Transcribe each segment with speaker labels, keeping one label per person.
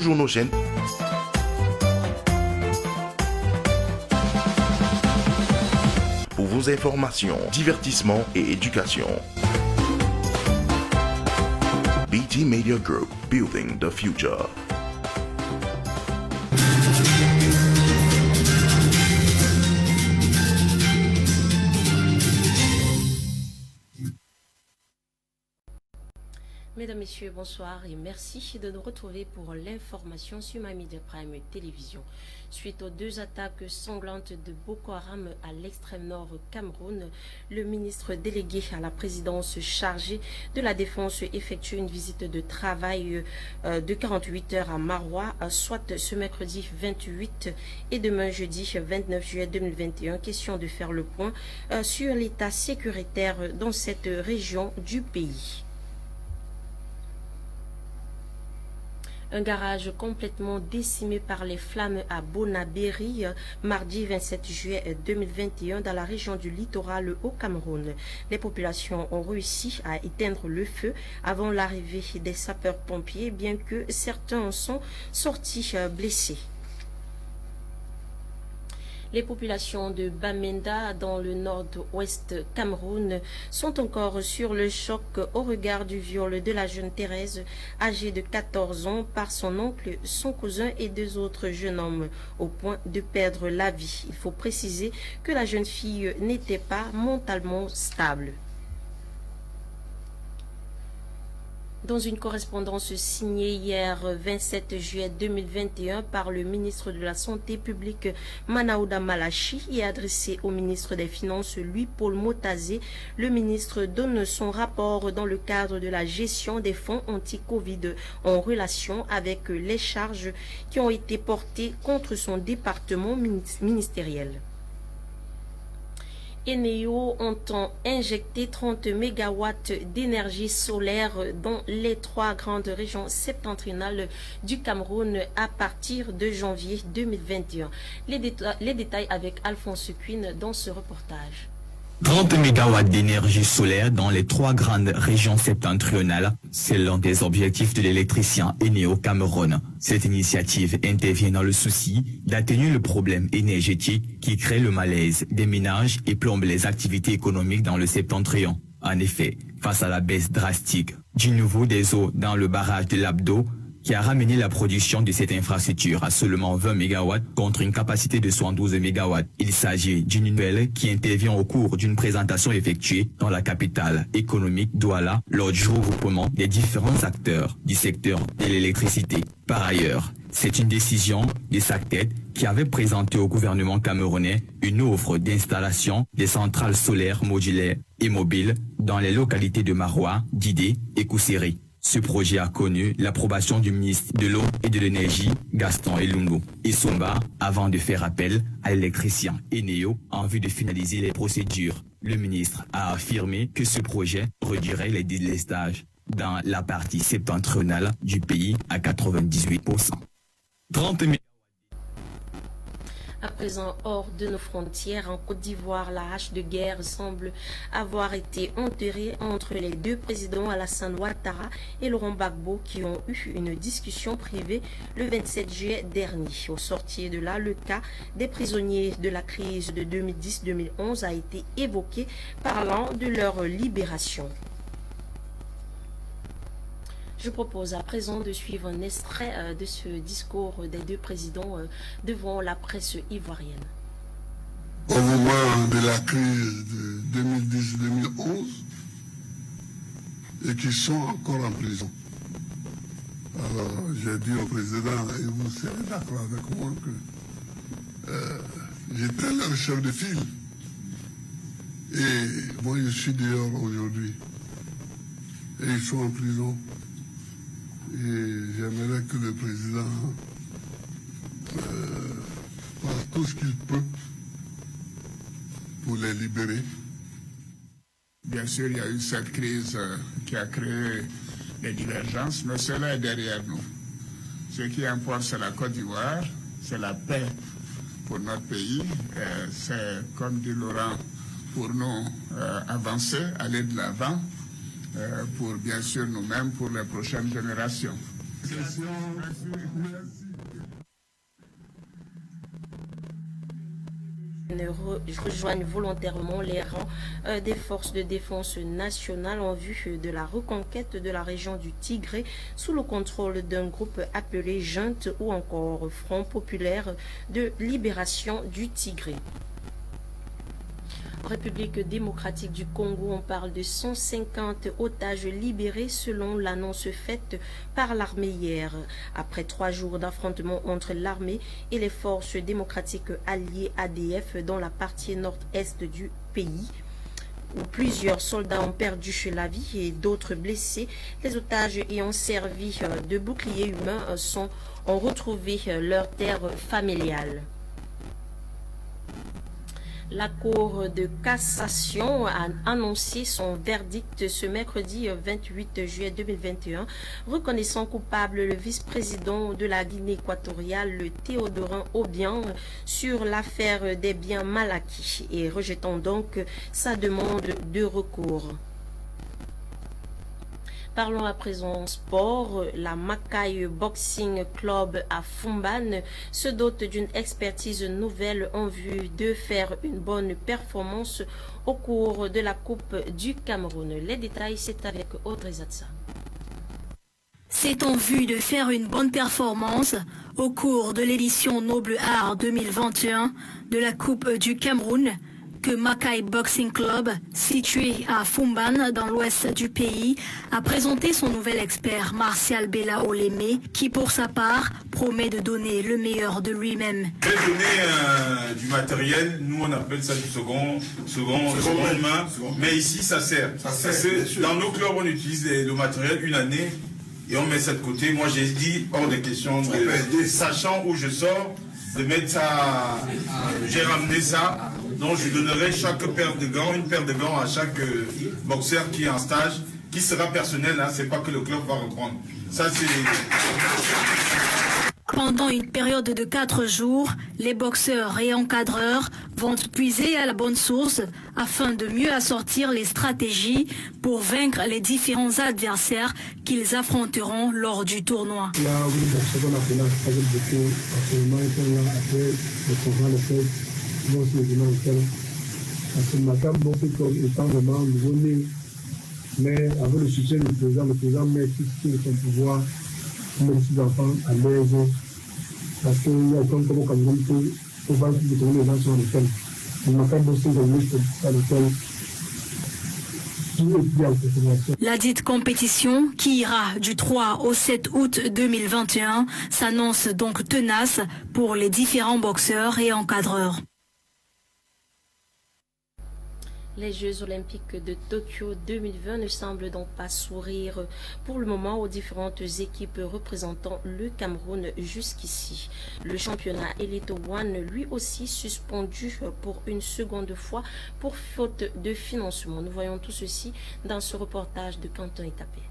Speaker 1: Toujours nos chaînes. Pour vos informations, divertissement et éducation. BT Media Group, building the future.
Speaker 2: Mesdames, Messieurs, bonsoir et merci de nous retrouver pour l'information sur MyMedia Prime Télévision. Suite aux 2 attaques sanglantes de Boko Haram à l'extrême nord Cameroun, le ministre délégué à la présidence chargé de la défense effectue une visite de travail de 48 heures à Maroua, soit ce mercredi 28 et demain jeudi 29 juillet 2021. Question de faire le point sur l'état sécuritaire dans cette région du pays. Un garage complètement décimé par les flammes à Bonabéry, mardi 27 juillet 2021, dans la région du littoral au Cameroun. Les populations ont réussi à éteindre le feu avant l'arrivée des sapeurs-pompiers, bien que certains en sont sortis blessés. Les populations de Bamenda, dans le nord-ouest Cameroun, sont encore sur le choc au regard du viol de la jeune Thérèse, âgée de 14 ans, par son oncle, son cousin et 2 autres jeunes hommes, au point de perdre la vie. Il faut préciser que la jeune fille n'était pas mentalement stable. Dans une correspondance signée hier 27 juillet 2021 par le ministre de la Santé publique Manaouda Malachi et adressée au ministre des Finances Louis-Paul Motazé, le ministre donne son rapport dans le cadre de la gestion des fonds anti-Covid en relation avec les charges qui ont été portées contre son département ministériel. Eneo entend injecter 30 MW d'énergie solaire dans les 3 grandes régions septentrionales du Cameroun à partir de janvier 2021. Les détails avec Alphonse Quinn dans ce reportage.
Speaker 3: 30 MW d'énergie solaire dans les 3 grandes régions septentrionales, c'est l'un des objectifs de l'électricien Eneo Cameroun. Cette initiative intervient dans le souci d'atténuer le problème énergétique qui crée le malaise des ménages et plombe les activités économiques dans le septentrion. En effet, face à la baisse drastique du niveau des eaux dans le barrage de l'Abdo, qui a ramené la production de cette infrastructure à seulement 20 MW contre une capacité de 112 MW. Il s'agit d'une nouvelle qui intervient au cours d'une présentation effectuée dans la capitale économique Douala lors du regroupement des différents acteurs du secteur de l'électricité. Par ailleurs, c'est une décision des SACTED qui avait présenté au gouvernement camerounais une offre d'installation des centrales solaires modulaires et mobiles dans les localités de Maroua, Didé et Kousseri. Ce projet a connu l'approbation du ministre de l'Eau et de l'Énergie, Gaston Elungo, et Somba, avant de faire appel à l'électricien Eneo en vue de finaliser les procédures. Le ministre a affirmé que ce projet réduirait les délestages dans la partie septentrionale du pays à 98%. 30 000
Speaker 2: À présent, hors de nos frontières, en Côte d'Ivoire, la hache de guerre semble avoir été enterrée entre les 2 présidents Alassane Ouattara et Laurent Gbagbo qui ont eu une discussion privée le 27 juillet dernier. Au sortir de là, le cas des prisonniers de la crise de 2010-2011 a été évoqué, parlant de leur libération. Je propose à présent de suivre un extrait de ce discours des 2 présidents devant la presse ivoirienne.
Speaker 4: Au moment de la crise de 2010-2011 et qui sont encore en prison. Alors j'ai dit au président, et vous serez d'accord avec moi, que j'étais leur chef de file. Et moi je suis dehors aujourd'hui. Et ils sont en prison. Et j'aimerais que le président fasse tout ce qu'il peut pour les libérer.
Speaker 5: Bien sûr, il y a eu cette crise qui a créé des divergences, mais cela est derrière nous. Ce qui importe, c'est la Côte d'Ivoire, c'est la paix pour notre pays. C'est, comme dit Laurent, pour nous avancer, aller de l'avant, pour bien sûr nous-mêmes, pour les prochaines générations.
Speaker 4: Merci.
Speaker 2: rejoignent volontairement les rangs des forces de défense nationale en vue de la reconquête de la région du Tigré sous le contrôle d'un groupe appelé Junte ou encore Front populaire de libération du Tigré. En République démocratique du Congo, on parle de 150 otages libérés selon l'annonce faite par l'armée hier. Après 3 jours d'affrontement entre l'armée et les forces démocratiques alliées ADF dans la partie nord-est du pays, où plusieurs soldats ont perdu la vie et d'autres blessés, les otages ayant servi de bouclier humain ont retrouvé leur terre familiale. La Cour de cassation a annoncé son verdict ce mercredi 28 juillet 2021, reconnaissant coupable le vice-président de la Guinée équatoriale, le Théodorin Obiang, sur l'affaire des biens mal acquis et rejetant donc sa demande de recours. Parlons à présent sport. La Makai Boxing Club à Fumban se dote d'une expertise nouvelle en vue de faire une bonne performance au cours de la Coupe du Cameroun. Les détails, c'est avec Audrey Zatsa.
Speaker 6: C'est en vue de faire une bonne performance au cours de l'édition Noble Art 2021 de la Coupe du Cameroun que Makai Boxing Club, situé à Fumban dans l'ouest du pays, a présenté son nouvel expert Martial Bella Olémé, qui pour sa part promet de donner le meilleur de lui-même.
Speaker 7: Je vais donner du matériel, nous on appelle ça du seconde main, mais ici ça sert. Dans nos clubs on utilise le matériel une année et on met ça de côté. Moi j'ai dit hors de question, sachant où je sors, de mettre ça, j'ai ramené ça. Donc je donnerai chaque paire de gants, une paire de gants à chaque boxeur qui est en stage, qui sera personnel, hein, c'est pas que le club va reprendre. Ça c'est...
Speaker 6: Pendant une période de 4 jours, les boxeurs et encadreurs vont puiser à la bonne source afin de mieux assortir les stratégies pour vaincre les différents adversaires qu'ils affronteront lors du tournoi.
Speaker 8: Mais avec le soutien du président met tout ce qui est son pouvoir pour mettre les enfants à l'aise. Parce qu'il y a comme au Cameroun pour voir que les gens sont à l'école. Il n'y a pas de bossé de l'île à l'école.
Speaker 6: La dite compétition, qui ira du 3 au 7 août 2021, s'annonce donc tenace pour les différents boxeurs et encadreurs.
Speaker 2: Les Jeux olympiques de Tokyo 2020 ne semblent donc pas sourire pour le moment aux différentes équipes représentant le Cameroun jusqu'ici. Le championnat Elite One, lui aussi suspendu pour une seconde fois pour faute de financement. Nous voyons tout ceci dans ce reportage de Quentin Etapé.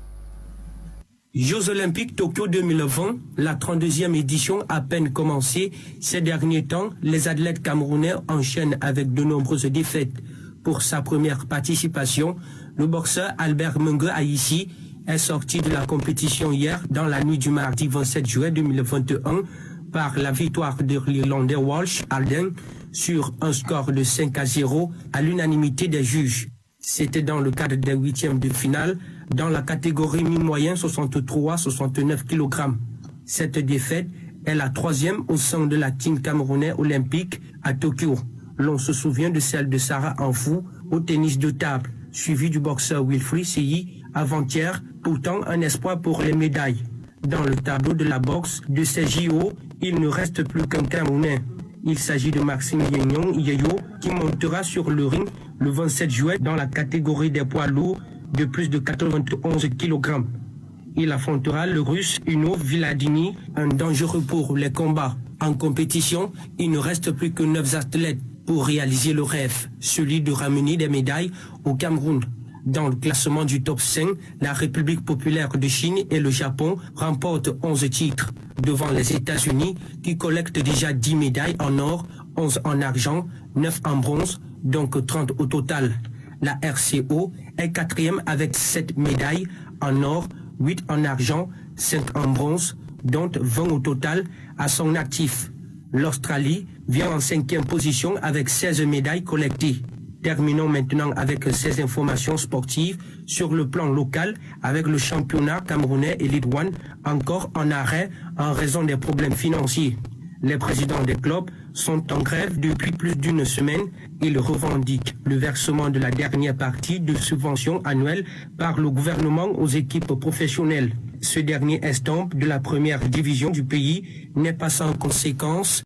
Speaker 9: Jeux olympiques Tokyo 2020, la 32e édition à peine commencée. Ces derniers temps, les athlètes camerounais enchaînent avec de nombreuses défaites. Pour sa première participation, le boxeur Albert Mengue Aïssi est sorti de la compétition hier dans la nuit du mardi 27 juillet 2021 par la victoire de l'Irlandais Walsh Alden sur un score de 5-0 à l'unanimité des juges. C'était dans le cadre des 8e de finale dans la catégorie mi-moyen 63-69 kg. Cette défaite est la 3e au sein de la team camerounais olympique à Tokyo. L'on se souvient de celle de Sarah Anfou au tennis de table, suivi du boxeur Wilfried Seyi avant-hier, pourtant un espoir pour les médailles. Dans le tableau de la boxe de ces JO, il ne reste plus qu'un Camerounais. Il s'agit de Maxime Yenyon Yeyo qui montera sur le ring le 27 juillet dans la catégorie des poids lourds de plus de 91 kg. Il affrontera le Russe Uno Viladini, un dangereux pour les combats. En compétition, il ne reste plus que 9 athlètes pour réaliser le rêve, celui de ramener des médailles au Cameroun. Dans le classement du top 5, la République populaire de Chine et le Japon remportent 11 titres, devant les États-Unis qui collectent déjà 10 médailles en or, 11 en argent, 9 en bronze, donc 30 au total. La RCO est 4e avec 7 médailles en or, 8 en argent, 5 en bronze, dont 20 au total à son actif. L'Australie vient en 5e position avec 16 médailles collectées. Terminons maintenant avec ces informations sportives sur le plan local avec le championnat camerounais Elite One encore en arrêt en raison des problèmes financiers. Les présidents des clubs sont en grève depuis plus d'une semaine. Ils revendiquent le versement de la dernière partie de subvention annuelle par le gouvernement aux équipes professionnelles. Ce dernier estampe de la première division du pays n'est pas sans conséquence.